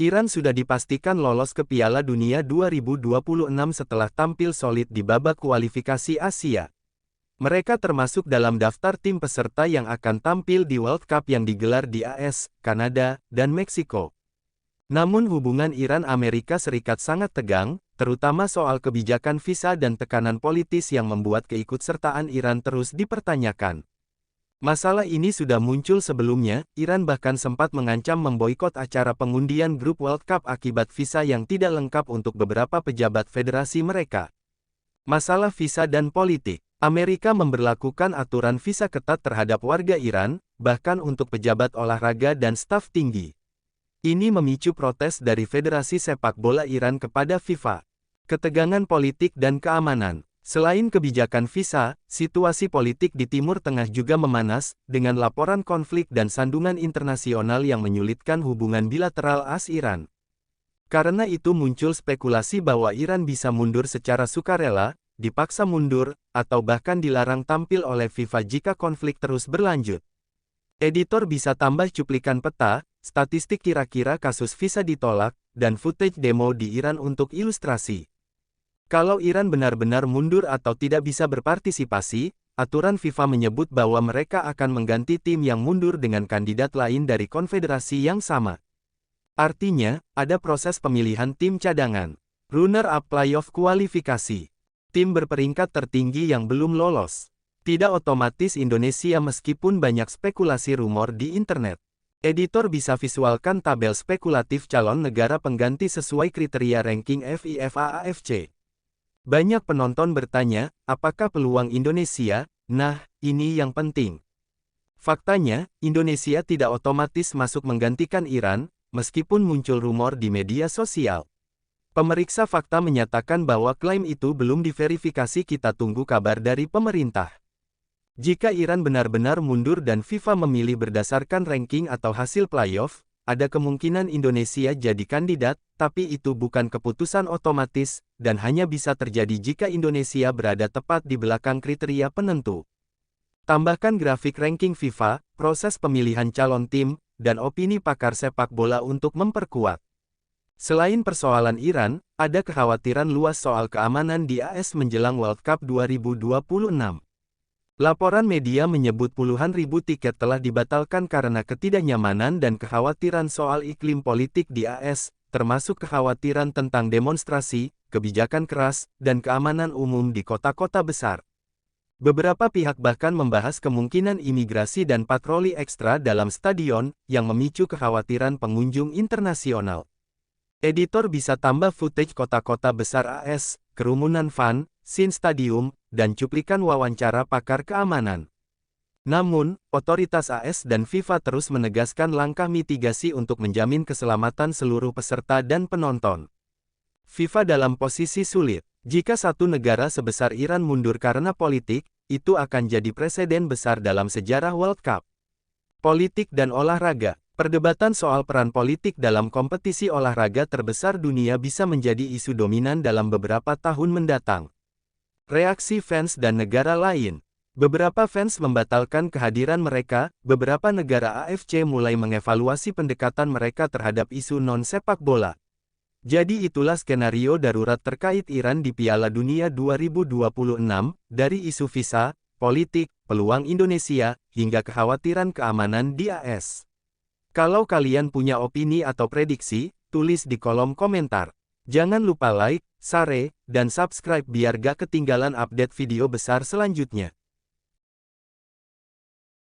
Iran sudah dipastikan lolos ke Piala Dunia 2026 setelah tampil solid di babak kualifikasi Asia. Mereka termasuk dalam daftar tim peserta yang akan tampil di World Cup yang digelar di AS, Kanada, dan Meksiko. Namun hubungan Iran-Amerika Serikat sangat tegang, terutama soal kebijakan visa dan tekanan politis yang membuat keikutsertaan Iran terus dipertanyakan. Masalah ini sudah muncul sebelumnya, Iran bahkan sempat mengancam memboikot acara pengundian grup World Cup akibat visa yang tidak lengkap untuk beberapa pejabat federasi mereka. Masalah visa dan politik. Amerika memberlakukan aturan visa ketat terhadap warga Iran, bahkan untuk pejabat olahraga dan staf tinggi. Ini memicu protes dari Federasi Sepak Bola Iran kepada FIFA. Ketegangan politik dan keamanan. Selain kebijakan visa, situasi politik di Timur Tengah juga memanas, dengan laporan konflik dan sandungan internasional yang menyulitkan hubungan bilateral AS-Iran. Karena itu muncul spekulasi bahwa Iran bisa mundur secara sukarela, dipaksa mundur, atau bahkan dilarang tampil oleh FIFA jika konflik terus berlanjut. Editor bisa tambah cuplikan peta, statistik kira-kira kasus visa ditolak, dan footage demo di Iran untuk ilustrasi. Kalau Iran benar-benar mundur atau tidak bisa berpartisipasi, aturan FIFA menyebut bahwa mereka akan mengganti tim yang mundur dengan kandidat lain dari konfederasi yang sama. Artinya, ada proses pemilihan tim cadangan. Runner-up playoff kualifikasi. Tim berperingkat tertinggi yang belum lolos. Tidak otomatis Indonesia meskipun banyak spekulasi rumor di internet. Editor bisa visualkan tabel spekulatif calon negara pengganti sesuai kriteria ranking FIFA AFC. Banyak penonton bertanya, apakah peluang Indonesia? Nah, ini yang penting. Faktanya, Indonesia tidak otomatis masuk menggantikan Iran, meskipun muncul rumor di media sosial. Pemeriksa fakta menyatakan bahwa klaim itu belum diverifikasi. Kita tunggu kabar dari pemerintah. Jika Iran benar-benar mundur dan FIFA memilih berdasarkan ranking atau hasil playoff, ada kemungkinan Indonesia jadi kandidat, tapi itu bukan keputusan otomatis, dan hanya bisa terjadi jika Indonesia berada tepat di belakang kriteria penentu. Tambahkan grafik ranking FIFA, proses pemilihan calon tim, dan opini pakar sepak bola untuk memperkuat. Selain persoalan Iran, ada kekhawatiran luas soal keamanan di AS menjelang World Cup 2026. Laporan media menyebut puluhan ribu tiket telah dibatalkan karena ketidaknyamanan dan kekhawatiran soal iklim politik di AS, termasuk kekhawatiran tentang demonstrasi, kebijakan keras, dan keamanan umum di kota-kota besar. Beberapa pihak bahkan membahas kemungkinan imigrasi dan patroli ekstra dalam stadion, yang memicu kekhawatiran pengunjung internasional. Editor bisa tambah footage kota-kota besar AS, kerumunan fan, scene stadium, dan cuplikan wawancara pakar keamanan. Namun, otoritas AS dan FIFA terus menegaskan langkah mitigasi untuk menjamin keselamatan seluruh peserta dan penonton. FIFA dalam posisi sulit. Jika satu negara sebesar Iran mundur karena politik, itu akan jadi preseden besar dalam sejarah World Cup. Politik dan olahraga. Perdebatan soal peran politik dalam kompetisi olahraga terbesar dunia bisa menjadi isu dominan dalam beberapa tahun mendatang. Reaksi fans dan negara lain. Beberapa fans membatalkan kehadiran mereka, beberapa negara AFC mulai mengevaluasi pendekatan mereka terhadap isu non-sepak bola. Jadi itulah skenario darurat terkait Iran di Piala Dunia 2026, dari isu visa, politik, peluang Indonesia, hingga kekhawatiran keamanan di AS. Kalau kalian punya opini atau prediksi, tulis di kolom komentar. Jangan lupa like, share, dan subscribe biar gak ketinggalan update video besar selanjutnya.